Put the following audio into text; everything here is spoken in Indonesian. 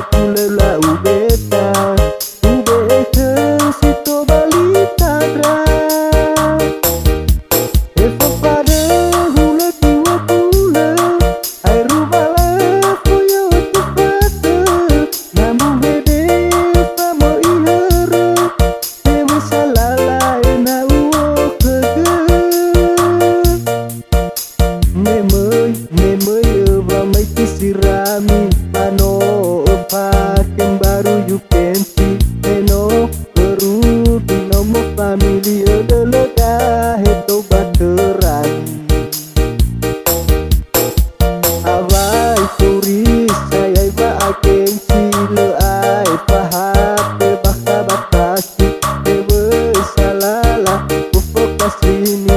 Pula ubeta ubeta sito balita dra Eva pada hula tua pula ai rubala puyo tu fata namu hede famo ihara dewi salala ena uo kege memoi eva mai tisirami pano pakem baru you can see eno keru di nomor family lega heto bateran awai turis saya ba aking sila ay pahape baka batasi dewe salala ufokas ini